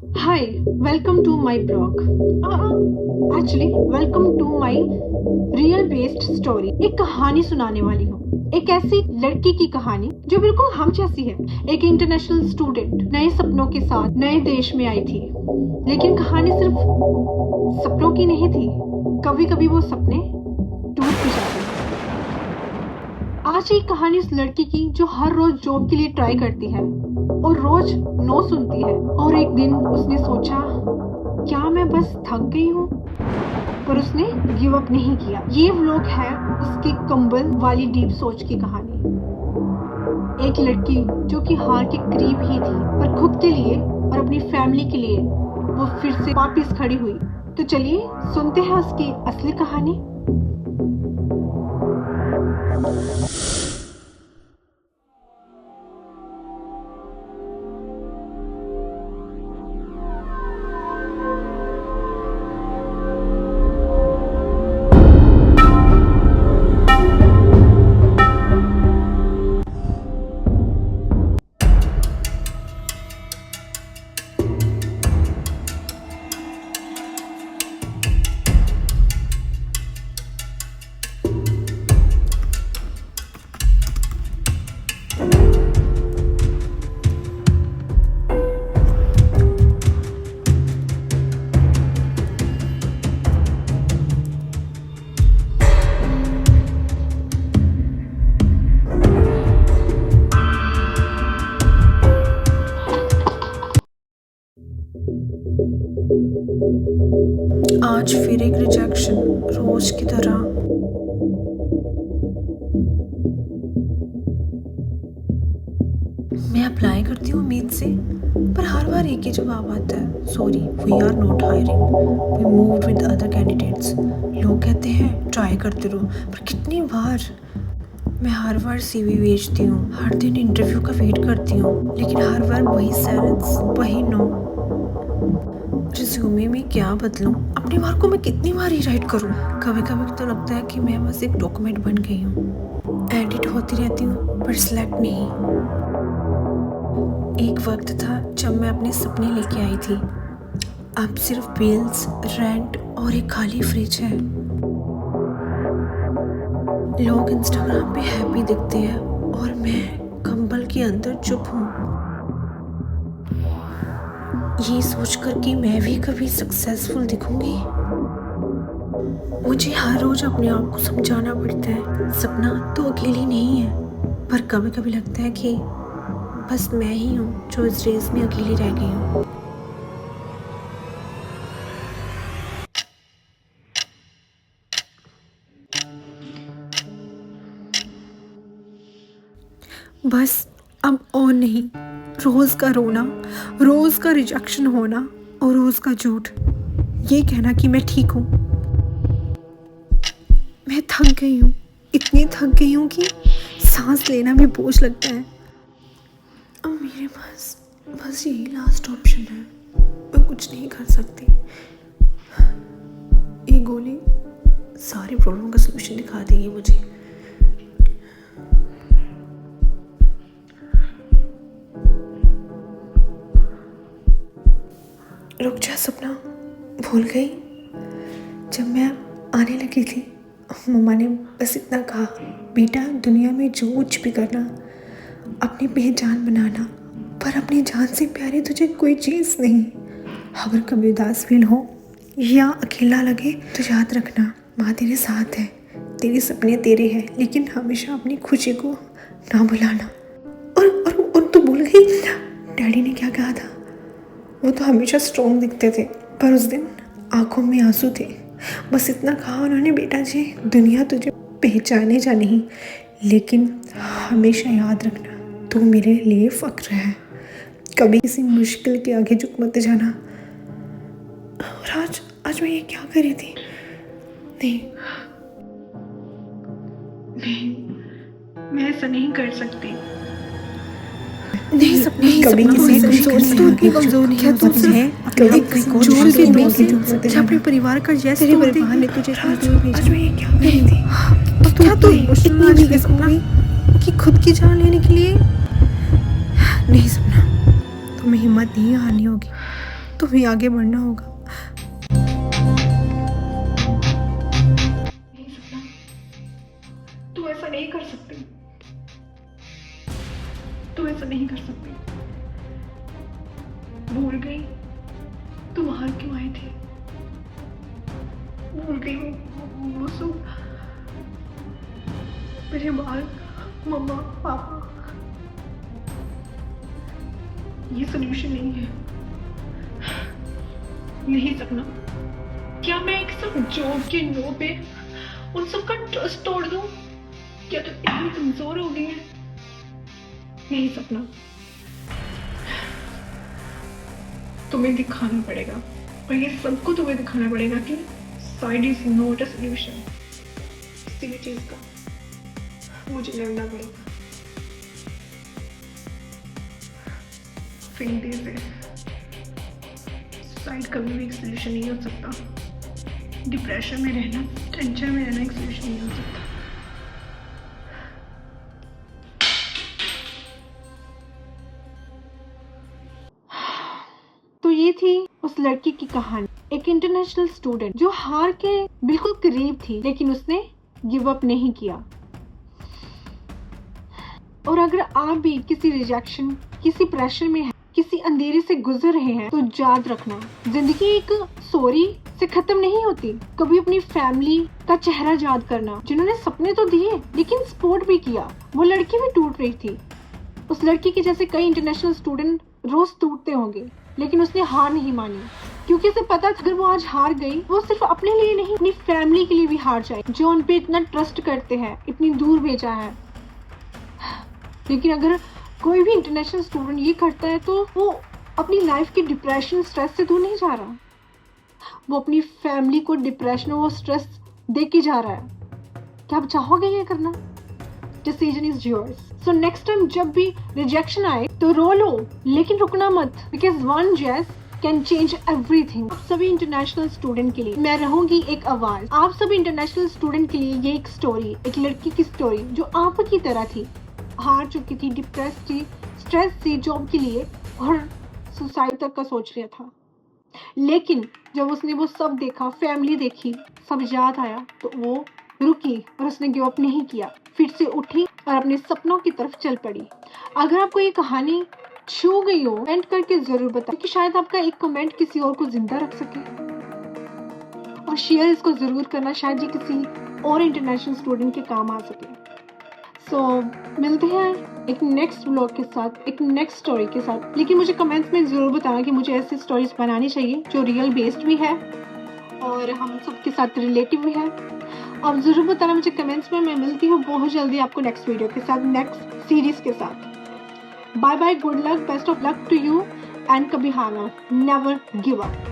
Hi, welcome to my blog. Welcome to my real based story. एक कहानी सुनाने वाली हूँ। एक ऐसी लड़की की कहानी जो बिल्कुल हम जैसी है। एक इंटरनेशनल स्टूडेंट नए सपनों के साथ नए देश में आई थी, लेकिन कहानी सिर्फ सपनों की नहीं थी। कभी कभी वो सपने टूट भी जाते हैं। आज एक कहानी उस लड़की की जो हर रोज जॉब के लिए ट्राई करती है और रोज नो सुनती है। और एक दिन उसने सोचा, क्या मैं बस थक गई हूँ? पर उसने गिव अप नहीं किया। ये व्लॉग है उसकी कंबल वाली डीप सोच की कहानी। एक लड़की जो कि हार के करीब ही थी, पर खुद के लिए और अपनी फैमिली के लिए वो फिर से वापस खड़ी हुई। तो चलिए सुनते हैं उसकी असली कहानी। आज फिर एक रिजेक्शन, रोज की तरह। मैं अप्लाई करती हूँ उम्मीद से, पर हर बार एक ही जवाब आता है, sorry we are not hiring, we moved with other candidates. लोग कहते हैं ट्राई करते रहो, पर कितनी बार? मैं हर बार सीवी भेजती हूँ, हर दिन इंटरव्यू का वेट करती हूँ, लेकिन हर बार वही साइलेंस, वही नो। रिज्यूमे में क्या बदलूं? अपने बार को मैं कितनी बार रीराइट करूं? कभी कभी तो लगता है कि मैं बस एक डॉक्यूमेंट बन गई हूँ, एडिट होती रहती हूँ पर सिलेक्ट नहीं। एक वक्त था जब मैं अपने सपने लेके आई थी। अब सिर्फ बिल्स, रेंट और एक खाली फ्रिज है। लोग इंस्टाग्राम पे हैप्पी दिखते हैं और मैं कंबल के अंदर चुप हूँ, ये सोचकर कि मैं भी कभी सक्सेसफुल दिखूंगी। मुझे हर रोज अपने आप को समझाना पड़ता है, सपना तो अकेली नहीं है। पर कभी कभी लगता है कि बस मैं ही हूँ जो इस रेस में अकेली रह गई हूँ। बस अब और नहीं, रोज का रोना, रोज का रिजेक्शन होना और रोज का झूठ, ये कहना कि मैं ठीक हूँ। मैं थक गई हूँ, इतनी थक गई हूँ कि सांस लेना भी बोझ लगता है। अब मेरे पास बस यही लास्ट ऑप्शन है, मैं कुछ नहीं कर सकती। ये गोली सारी प्रॉब्लम का सलूशन दिखा देगी मुझे। रुक जा सपना, भूल गई? जब मैं आने लगी थी, मम्मा ने बस इतना कहा, बेटा दुनिया में जो कुछ भी करना, अपनी पहचान बनाना, पर अपनी जान से प्यारी तुझे कोई चीज़ नहीं। अगर कभी उदास फील हो या अकेला लगे तो याद रखना, माँ तेरे साथ है, तेरे सपने तेरे हैं, लेकिन हमेशा अपनी खुशी को ना भुलाना। और तू भूल गई डैडी ने क्या कहा था? वो तो हमेशा स्ट्रॉन्ग दिखते थे, पर उस दिन आंखों में आंसू थे। बस इतना कहा उन्होंने, बेटा जी दुनिया तुझे पहचाने या नहीं, लेकिन हमेशा याद रखना तू मेरे लिए फ़ख्र है। कभी किसी मुश्किल के आगे झुक मत जाना। और आज मैं ये क्या कर रही थी? नहीं, मैं ऐसा नहीं कर सकती। नहीं सपने, कभी किसी कमजोर नहीं है, तुझ है जोर के दोस्त से अपने परिवार का जैसे तेरे परिवार ने तुझे शादी में भेजा। आज मैं ये क्या कर रही थी? और क्या तो इतनी भी सपना कि खुद की जान लेने के लिए? नहीं सपना, तुम्हें हिम्मत नहीं हारनी होगी। तुम्हें आगे बढ़ना होगा। नहीं सपना, तू ऐसा नहीं कर सकती, तू ऐसा नहीं कर सकती। भूल गई तुम बाहर क्यों आए थे, भूल गई वो सब, मेरे बाल, मम्मा पापा। ये सोल्यूशन नहीं है। नहीं सपना, क्या मैं एक सब जॉब के नो पे उन सबका ट्रस्ट तोड़ दूं? क्या तू इतनी कमजोर हो गई है? नहीं सपना, तुम्हें दिखाना पड़ेगा, और ये सबको तुम्हें दिखाना पड़ेगा कि side is not a solution. किसी भी चीज का मुझे लड़ना पड़ेगा। फेल से साइड कभी भी एक सोल्यूशन नहीं हो सकता। डिप्रेशन में रहना, टेंशन में रहना एक सोल्यूशन नहीं हो सकता। तो ये थी उस लड़की की कहानी, एक इंटरनेशनल स्टूडेंट जो हार के बिल्कुल करीब थी, लेकिन उसने गिव अप नहीं किया। और अगर आप भी किसी रिजेक्शन, किसी प्रेशर में हैं, किसी अंधेरे से गुजर रहे हैं, तो याद रखना, जिंदगी एक सॉरी से खत्म नहीं होती। कभी अपनी फैमिली का चेहरा याद करना, जिन्होंने सपने तो दिए लेकिन सपोर्ट भी किया। वो लड़की भी टूट रही थी। उस लड़की के जैसे कई इंटरनेशनल स्टूडेंट रोज टूटते होंगे, लेकिन उसने हार नहीं मानी, क्योंकि उसे पता था अगर वो आज हार गई, वो सिर्फ अपने लिए नहीं, अपनी फैमिली के लिए भी हार जाए, जो उन पे इतना ट्रस्ट करते हैं, इतनी दूर भेजा है। लेकिन अगर कोई भी इंटरनेशनल स्टूडेंट ये करता है, तो वो अपनी लाइफ की डिप्रेशन, स्ट्रेस से दूर नहीं जा रहा, वो अपनी फैमिली को डिप्रेशन और स्ट्रेस दे के जा रहा है। क्या आप चाहोगे ये करना? Decision is yours. So next time जब भी रिजेक्शन आए तो रो लो, लेकिन रुकना मत, because one yes can change everything. आप सभी इंटरनेशनल स्टूडेंट के लिए मैं रहूंगी एक आवाज। आप सभी इंटरनेशनल स्टूडेंट के लिए ये एक स्टोरी, एक लड़की की स्टोरी जो आपकी तरह थी, हार चुकी थी, डिप्रेस थी, स्ट्रेस थी जॉब के लिए, और सुसाइड तक का सोच लिया था। लेकिन जब उसने वो सब देखा, फैमिली देखी, सब याद आया, तो वो रुकी और उसने गिव अप नहीं किया, फिर से उठी और अपने सपनों की तरफ चल पड़ी। अगर आपको ये कहानी छू गई हो, कमेंट करके जरूर बताएं, कि शायद आपका एक कमेंट किसी और को जिंदा रख सके। और शेयर इसको जरूर करना, शायद ये किसी और इंटरनेशनल स्टूडेंट के काम आ सके। सो मिलते हैं एक नेक्स्ट ब्लॉग के साथ, एक नेक्स्ट स्टोरी के साथ। लेकिन मुझे कमेंट्स में ज़रूर बताना कि मुझे ऐसी स्टोरीज बनानी चाहिए जो रियल बेस्ड भी है और हम सबके साथ रिलेटिव भी है। आप ज़रूर बताना मुझे कमेंट्स में। मैं मिलती हूँ बहुत जल्दी आपको नेक्स्ट वीडियो के साथ, नेक्स्ट सीरीज़ के साथ। Bye bye, good luck, best of luck to you, and कभी हारना, नेवर गिव अप।